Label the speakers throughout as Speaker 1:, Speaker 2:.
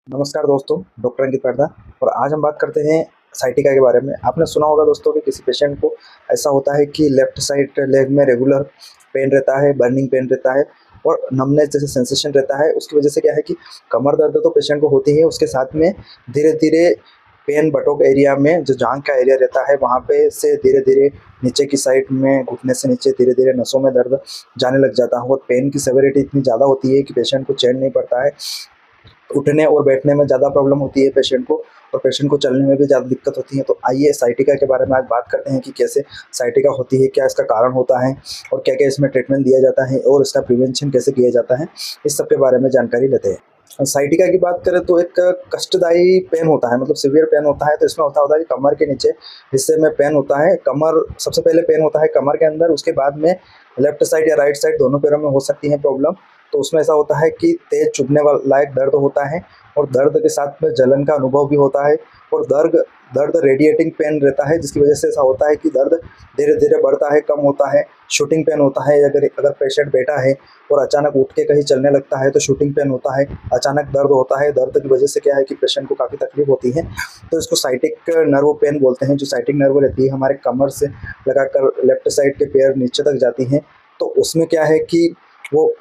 Speaker 1: नमस्कार दोस्तों, डॉक्टर अंकित पारदा। और आज हम बात करते हैं साइटिका के बारे में। आपने सुना होगा दोस्तों कि किसी पेशेंट को ऐसा होता है कि लेफ्ट साइड लेग में रेगुलर पेन रहता है, बर्निंग पेन रहता है और नमनेस जैसे सेंसेशन रहता है। उसकी वजह से क्या है कि कमर दर्द तो पेशेंट को होती है, उसके साथ में धीरे-धीरे पेन बटोक एरिया में जो जांघ का एरिया रहता है वहाँ पे से धीरे-धीरे नीचे की साइड में घुटने से नीचे धीरे-धीरे नसों में दर्द जाने लग जाता है और पेन की सेवेरिटी इतनी ज़्यादा होती है कि पेशेंट को चैन नहीं पड़ता है। उठने और बैठने में ज़्यादा प्रॉब्लम होती है पेशेंट को और पेशेंट को चलने में भी ज़्यादा दिक्कत होती है। तो आइए साइटिका के बारे में आज बात करते हैं कि कैसे साइटिका होती है, क्या इसका कारण होता है और क्या-क्या इसमें ट्रीटमेंट दिया जाता है और इसका प्रिवेंशन कैसे किया जाता है, इस सब के बारे में जानकारी लेते हैं। साइटिका की बात करें तो एक कष्टदायी पेन होता है, मतलब सीवियर पेन होता है। तो इसमें होता है कि कमर के नीचे हिस्से में पेन होता है। कमर सबसे पहले पेन होता है कमर के अंदर, उसके बाद में लेफ्ट साइड या राइट साइड दोनों पैरों में हो सकती है प्रॉब्लम। तो उसमें ऐसा होता है कि तेज चुभने वाला लायक दर्द होता है और दर्द के साथ में जलन का अनुभव भी होता है और दर्द दर्द रेडिएटिंग पेन रहता है, जिसकी वजह से ऐसा होता है कि दर्द धीरे-धीरे बढ़ता है, कम होता है। शूटिंग पेन होता है, अगर अगर पेशेंट बैठा है और अचानक उठ के कहीं चलने लगता है तो शूटिंग पेन होता है। अचानक दर्द होता है, दर्द की वजह से क्या है कि पेशेंट को काफ़ी तकलीफ होती है। तो इसको साइटिक नर्व पेन बोलते हैं। जो साइटिक नर्व रहती है हमारे कमर से लगाकर लेफ्ट साइड के पैर नीचे तक जाती हैं। तो उसमें क्या है कि वो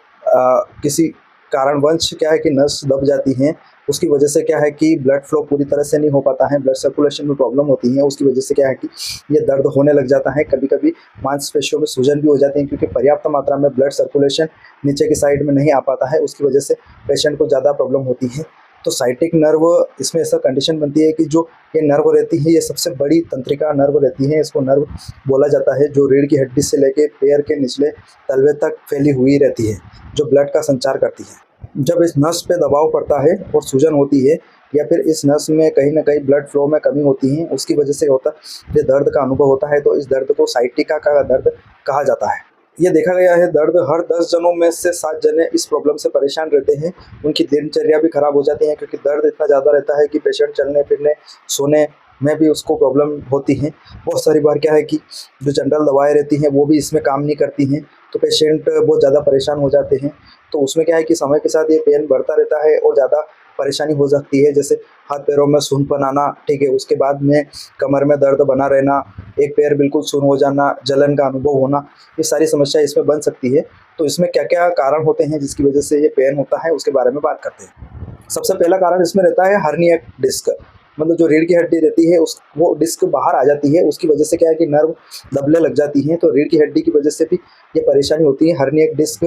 Speaker 1: किसी कारणवश क्या है कि नस दब जाती हैं। उसकी वजह से क्या है कि ब्लड फ्लो पूरी तरह से नहीं हो पाता है, ब्लड सर्कुलेशन में प्रॉब्लम होती है। उसकी वजह से क्या है कि ये दर्द होने लग जाता है। कभी-कभी मांसपेशियों में सूजन भी हो जाती है क्योंकि पर्याप्त मात्रा में ब्लड सर्कुलेशन नीचे की साइड में नहीं आ पाता है। उसकी वजह से पेशेंट को ज़्यादा प्रॉब्लम होती है। तो साइटिक नर्व इसमें ऐसा कंडीशन बनती है कि जो ये नर्व रहती है, ये सबसे बड़ी तंत्रिका नर्व रहती है। इसको नर्व बोला जाता है, जो रीढ़ की हड्डी से लेके पैर के निचले तलवे तक फैली हुई रहती है, जो ब्लड का संचार करती है। जब इस नस पे दबाव पड़ता है और सूजन होती है या फिर इस नस में कहीं न कहीं ब्लड फ्लो में कमी होती है, उसकी वजह से होता ये दर्द का अनुभव होता है। तो इस दर्द को साइटिका का दर्द कहा जाता है। ये देखा गया है, दर्द हर 10 जनों में से 7 जने इस प्रॉब्लम से परेशान रहते हैं। उनकी दिनचर्या भी खराब हो जाती है क्योंकि दर्द इतना ज़्यादा रहता है कि पेशेंट चलने-फिरने, सोने में भी उसको प्रॉब्लम होती है। बहुत सारी बार क्या है कि जो जनरल दवाएँ रहती हैं वो भी इसमें काम नहीं करती हैं, तो पेशेंट बहुत ज़्यादा परेशान हो जाते हैं। तो उसमें क्या है कि समय के साथ ये पेन बढ़ता रहता है और ज़्यादा परेशानी हो सकती है, जैसे हाथ-पैरों में सूंदपन आना, ठीक है? उसके बाद में कमर में दर्द बना रहना, एक पैर बिल्कुल सून हो जाना, जलन का अनुभव होना, ये सारी समस्या इसमें बन सकती है। तो इसमें क्या-क्या कारण होते हैं जिसकी वजह से ये पेन होता है, उसके बारे में बात करते हैं। सबसे पहला कारण इसमें रहता है हर्निया डिस्क, मतलब जो रीढ़ की हड्डी रहती है उस वो डिस्क बाहर आ जाती है। उसकी वजह से क्या है कि नर्व दबने लग जाती है, तो रीढ़ की हड्डी की वजह से भी ये परेशानी होती है। हर्निया डिस्क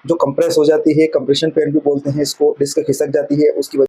Speaker 1: जो कंप्रेस हो जाती है, कंप्रेशन पेन भी बोलते हैं इसको, डिस्क खिसक जाती है, उसकी वजह